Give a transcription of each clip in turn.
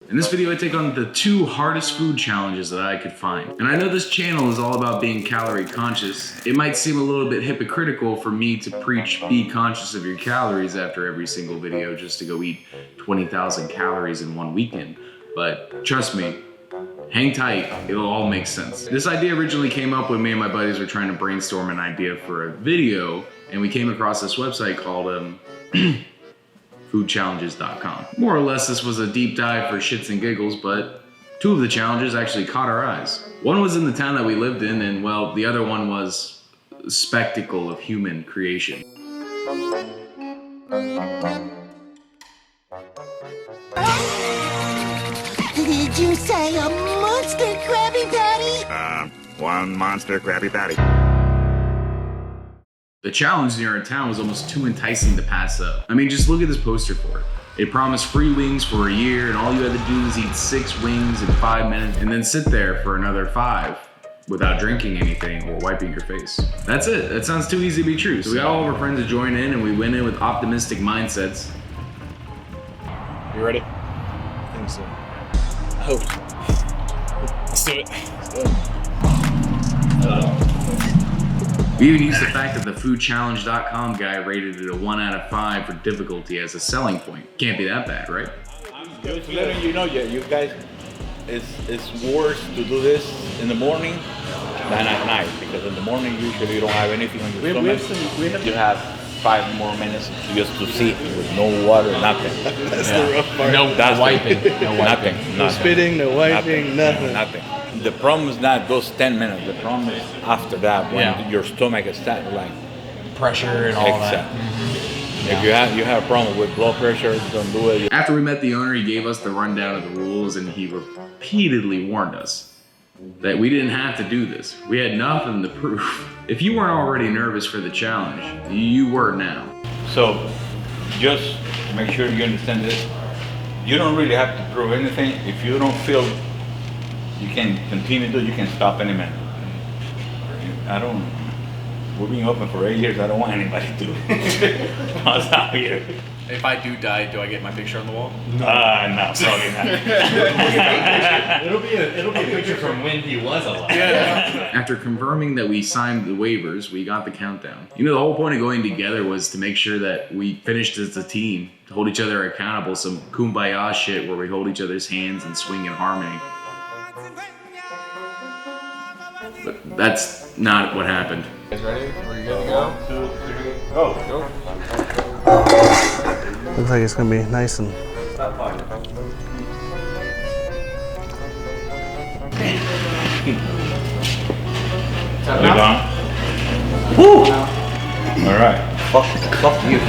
In this video, I take on the 2 hardest food challenges that I could find. And I know this channel is all about being calorie conscious. It might seem a little bit hypocritical for me to preach be conscious of your calories after every single video just to go eat 20,000 calories in one weekend. But trust me, hang tight, it'll all make sense. This idea originally came up when me and my buddies were trying to brainstorm an idea for a video, and we came across this website called foodchallenges.com. More or less, this was a deep dive for shits and giggles, but 2 of the challenges actually caught our eyes. One was in the town that we lived in, and well, the other one was a spectacle of human creation. Did you say a monster Krabby Patty? One monster Krabby Patty. The challenge near our town was almost too enticing to pass up. I mean, just look at this poster for it. It promised free wings for a year, and all you had to do was eat 6 wings in 5 minutes and then sit there for another 5 without drinking anything or wiping your face. That's it. That sounds too easy to be true. So we got all of our friends to join in, and we went in with optimistic mindsets. You ready? I think so. I hope so. Let's do it. We even used the fact that the foodchallenge.com guy rated it a 1 out of 5 for difficulty as a selling point. Can't be that bad, right? Just letting you know, you guys, it's worse to do this in the morning than at night, because in the morning usually you don't have anything on your stomach. You have 5 more minutes just to sit with no water, nothing. That's the rough part. No wiping. Nothing. No spitting, no wiping, nothing. The problem is not those 10 minutes. The problem is after that, when your stomach is starting like Pressure and all that. If you have a problem with blood pressure, don't do it. After we met the owner, he gave us the rundown of the rules, and he repeatedly warned us that we didn't have to do this. We had nothing to prove. If you weren't already nervous for the challenge, you were now. So just make sure you understand this. You don't really have to prove anything. If you don't feel you can continue to, you can stop any minute. We've been open for 8 years. I don't want anybody to pass out here. If I do die, do I get my picture on the wall? No, probably not. It'll be a picture from when he was alive. After confirming that we signed the waivers, we got the countdown. You know, the whole point of going together was to make sure that we finished as a team, to hold each other accountable, some kumbaya shit where we hold each other's hands and swing in harmony. But that's not what happened. You guys ready? Are you good to go? 1, 2, 3, go. Looks like it's gonna be nice and. Are we done? Woo! All right. Fuck you.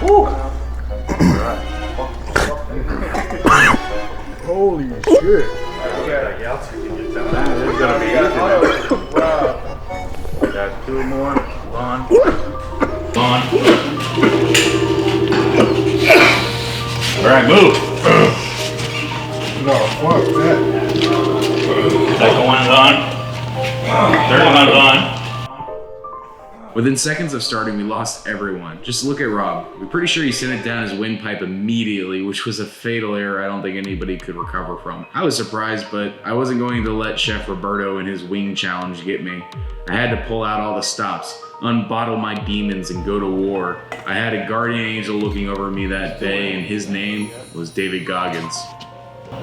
Woo! All right. Holy shit! There's gonna be we got 2 more. Gone. All right, move. No, fuck that. Second one gone. Third one gone. Within seconds of starting, we lost everyone. Just look at Rob. We're pretty sure he sent it down his windpipe immediately, which was a fatal error I don't think anybody could recover from. I was surprised, but I wasn't going to let Chef Roberto and his wing challenge get me. I had to pull out all the stops, unbottle my demons, and go to war. I had a guardian angel looking over me that day, and his name was David Goggins. 5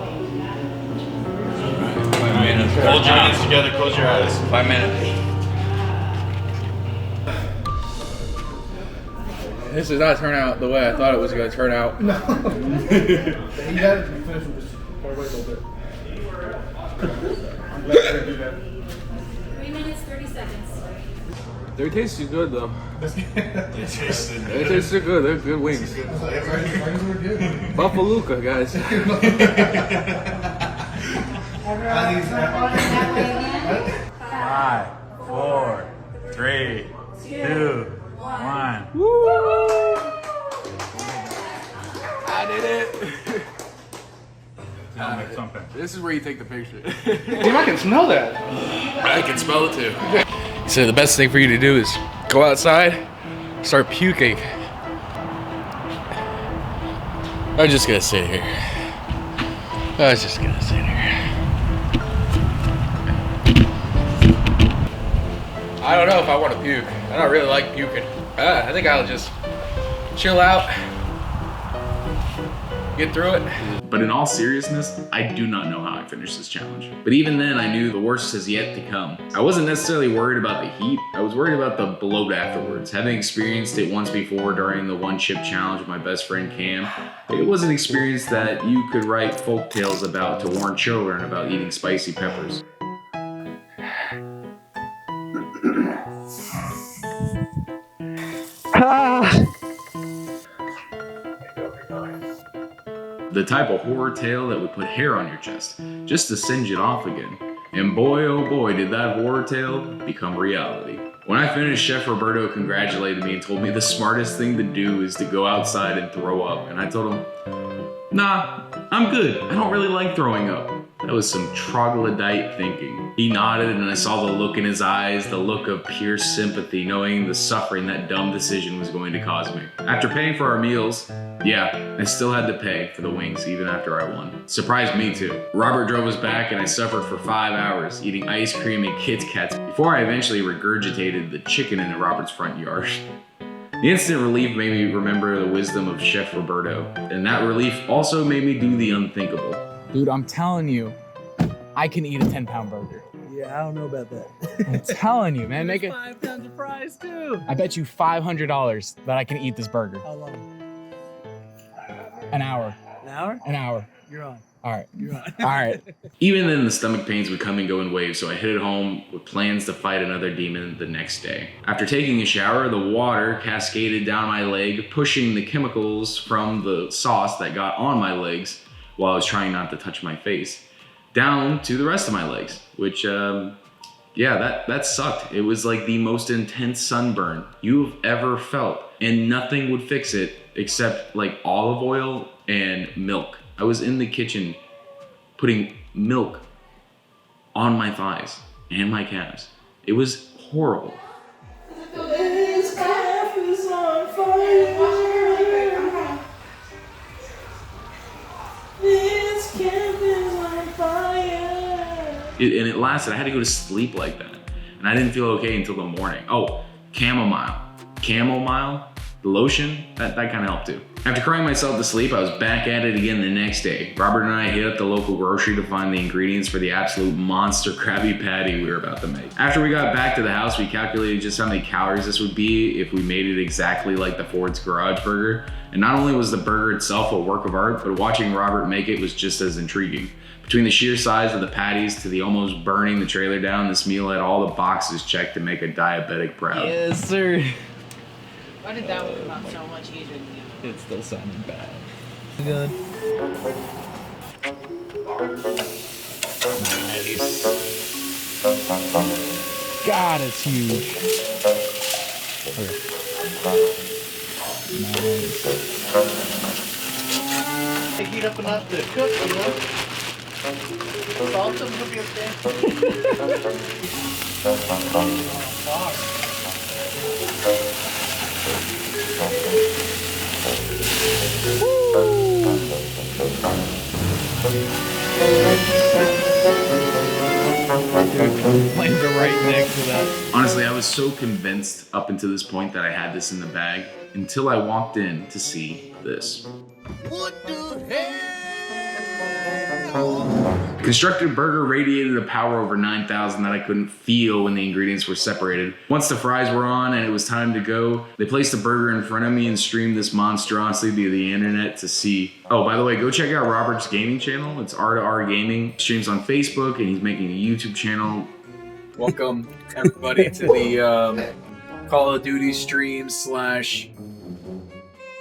minutes. Hold your hands together, close your eyes. 5 minutes. This does not turn out the way I thought it was going to turn out. No. You had it to be finished with this. Wait a little bit. I'm glad you do that. 3 minutes, 30 seconds. They tasted good though. It tasted They tasted good. They're good wings. Wings were good. Buffalooka, guys. Everyone, 5, 4, 3, 2, 1. I did it. I'll make something. This is where you take the picture. Dude, I can smell that. I can smell it too. So the best thing for you to do is go outside, start puking. I'm just gonna sit here. I was just gonna sit here. I don't know if I want to puke. I don't really like puking. I think I'll just chill out, get through it. But in all seriousness, I do not know how I finished this challenge. But even then, I knew the worst has yet to come. I wasn't necessarily worried about the heat. I was worried about the bloat afterwards. Having experienced it once before during the one chip challenge with my best friend Cam, it was an experience that you could write folk tales about to warn children about eating spicy peppers. The type of horror tale that would put hair on your chest, just to singe it off again. And boy, oh boy, did that horror tale become reality. When I finished, Chef Roberto congratulated me and told me the smartest thing to do is to go outside and throw up. And I told him, nah, I'm good. I don't really like throwing up. That was some troglodyte thinking. He nodded and I saw the look in his eyes, the look of pure sympathy, knowing the suffering that dumb decision was going to cause me. After paying for our meals, yeah, I still had to pay for the wings even after I won. Surprised me too. Robert drove us back and I suffered for 5 hours eating ice cream and Kit Kats before I eventually regurgitated the chicken in Robert's front yard. The instant relief made me remember the wisdom of Chef Roberto, and that relief also made me do the unthinkable. Dude, I'm telling you, I can eat a 10-pound burger. Yeah, I don't know about that. I'm telling you, man. Make it. 5 pounds of fries too. I bet you $500 that I can eat this burger. How long? An hour. An hour? An hour. You're on. All right. You're on. All right. Even then, the stomach pains would come and go in waves, so I headed home with plans to fight another demon the next day. After taking a shower, the water cascaded down my leg, pushing the chemicals from the sauce that got on my legs while I was trying not to touch my face, down to the rest of my legs, which, yeah, that sucked. It was like the most intense sunburn you've ever felt, and nothing would fix it except like olive oil and milk. I was in the kitchen putting milk on my thighs and my calves. It was horrible. This calf is on fire. This calf is on fire. And it lasted. I had to go to sleep like that. And I didn't feel okay until the morning. Oh, chamomile. Chamomile, the lotion, that kind of helped too. After crying myself to sleep, I was back at it again the next day. Robert and I hit up the local grocery to find the ingredients for the absolute monster Krabby Patty we were about to make. After we got back to the house, we calculated just how many calories this would be if we made it exactly like the Ford's Garage Burger. And not only was the burger itself a work of art, but watching Robert make it was just as intriguing. Between the sheer size of the patties to the almost burning the trailer down, this meal had all the boxes checked to make a diabetic proud. Yes, sir. Why did that one come out so much easier than the other? It still sounded bad. Good. Nice. God, it's huge. Okay. Nice. They heat up enough to cook, you know? Salt them, you'll be Landed right next to that. Honestly, I was so convinced up until this point that I had this in the bag until I walked in to see this. What the hell? Constructed burger radiated a power over 9,000 that I couldn't feel when the ingredients were separated. Once the fries were on and it was time to go, they placed the burger in front of me and streamed this monstrosity to the internet to see. Oh, by the way, go check out Robert's gaming channel. It's R2R Gaming. Streams on Facebook and he's making a YouTube channel. Welcome, everybody, to the Call of Duty stream /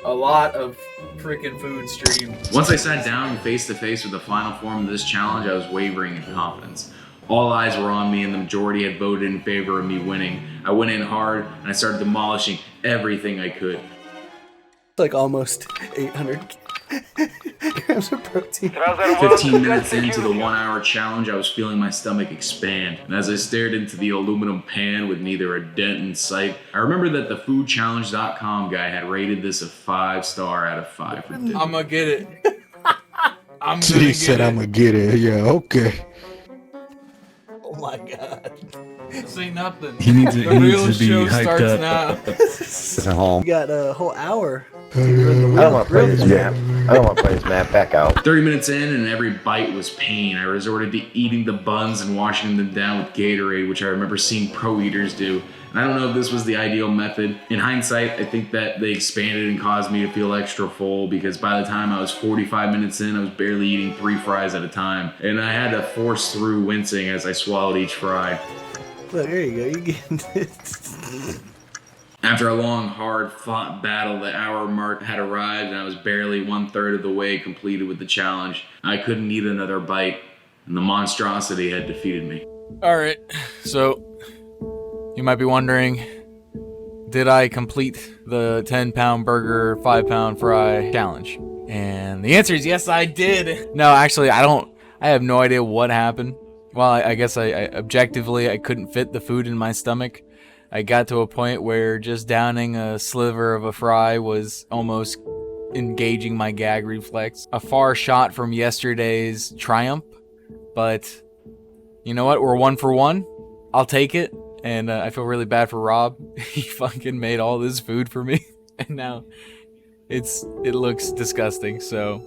a lot of freaking food stream. Once I sat down face to face with the final form of this challenge, I was wavering in confidence. All eyes were on me and the majority had voted in favor of me winning. I went in hard and I started demolishing everything I could. like almost 800 grams of protein. 15 minutes into the 1 hour challenge, I was feeling my stomach expand. And as I stared into the aluminum pan with neither a dent in sight, I remember that the foodchallenge.com guy had rated this a 5-star out of 5. I'm gonna get it. I'm So gonna he get said, it. I'm gonna get it. Yeah, okay. Oh my god. This ain't nothing. He needs to, the he real needs to be show hyped starts up. now. At home. You got a whole hour. I don't want to play this map. I don't want to play this map back out. 30 minutes in and every bite was pain. I resorted to eating the buns and washing them down with Gatorade, which I remember seeing pro eaters do. And I don't know if this was the ideal method. In hindsight, I think that they expanded and caused me to feel extra full because by the time I was 45 minutes in, I was barely eating 3 fries at a time. And I had to force through wincing as I swallowed each fry. Look, there you go. You getting this. After a long, hard-fought battle, the hour mark had arrived and I was barely 1/3 of the way completed with the challenge. I couldn't eat another bite, and the monstrosity had defeated me. Alright, so you might be wondering, did I complete the 10-pound burger, 5-pound fry challenge? And the answer is yes, I did. No, actually, I have no idea what happened. Well, I guess I objectively, I couldn't fit the food in my stomach. I got to a point where just downing a sliver of a fry was almost engaging my gag reflex. A far shot from yesterday's triumph, but you know what? We're 1 for 1. I'll take it, and I feel really bad for Rob. He fucking made all this food for me, and now it looks disgusting. So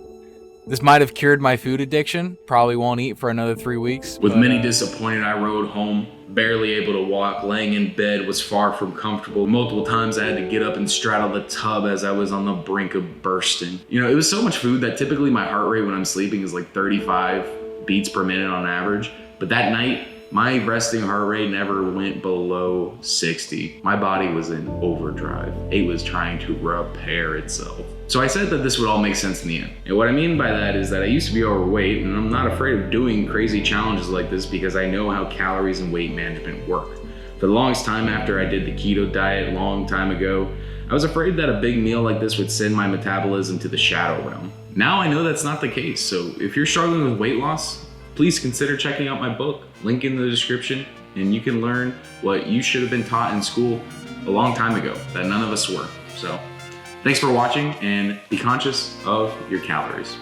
this might have cured my food addiction. Probably won't eat for another 3 weeks. With many disappointed, I rode home, barely able to walk, laying in bed was far from comfortable. Multiple times I had to get up and straddle the tub as I was on the brink of bursting. You know, it was so much food that typically my heart rate when I'm sleeping is like 35 beats per minute on average. But that night, my resting heart rate never went below 60. My body was in overdrive. It was trying to repair itself. So I said that this would all make sense in the end. And what I mean by that is that I used to be overweight, and I'm not afraid of doing crazy challenges like this because I know how calories and weight management work. For the longest time after I did the keto diet a long time ago, I was afraid that a big meal like this would send my metabolism to the shadow realm. Now I know that's not the case, so if you're struggling with weight loss, please consider checking out my book, link in the description, and you can learn what you should have been taught in school a long time ago that none of us were. So thanks for watching, and be conscious of your calories.